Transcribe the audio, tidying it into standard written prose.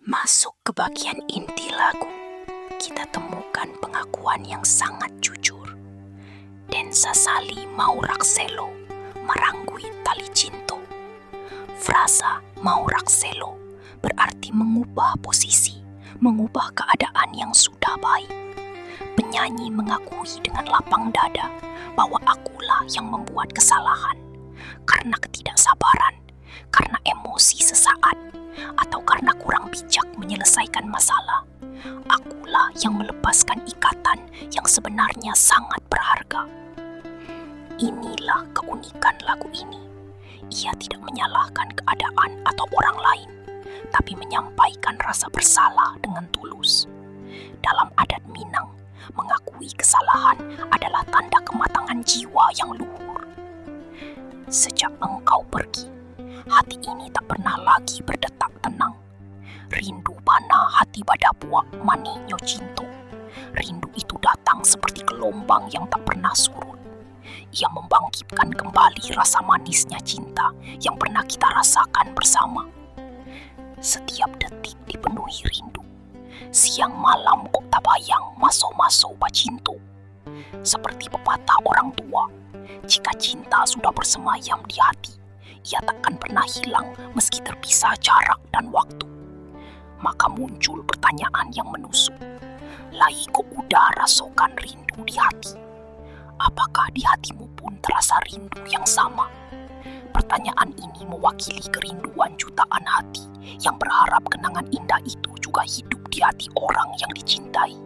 Masuk ke bagian inti lagu, kita temukan pengakuan yang sangat jujur. Densa Sali mau rakselo, maranggui tali cinto. Frasa mau rakselo berarti mengubah posisi, mengubah keadaan yang sudah baik. Penyanyi mengakui dengan lapang dada bahwa akulah yang membuat kesalahan karena ketidaksabaran, karena emosi sesaat, atau karena kurang bijak menyelesaikan masalah. Akulah yang melepaskan ikatan yang sebenarnya sangat berharga. Inilah keunikan lagu ini. Ia tidak menyalahkan keadaan atau orang lain, tapi menyampaikan rasa bersalah dengan tulus. Dalam adat Minang, mengakui kesalahan adalah tanda kematangan jiwa yang luhur. Sejak engkau pergi, hati ini tak pernah lagi berdetak tenang. Rindu bana hati badapuak maninyo cinto. Rindu itu datang seperti gelombang yang tak pernah surut. Ia membangkitkan kembali rasa manisnya cinta yang pernah kita rasakan bersama. Setiap detik dipenuhi rindu. Siang malam kok tak bayang maso-maso bacinto. Seperti pepatah orang tua, jika cinta sudah bersemayam di hati, ia takkan pernah hilang meski terpisah jarak dan waktu. Maka muncul pertanyaan yang menusuk. Lai kok udah rasakan rindu di hati? Apakah di hatimu pun terasa rindu yang sama? Pertanyaan ini mewakili kerinduan jutaan hati yang berharap kenangan indah itu juga hidup di hati orang yang dicintai.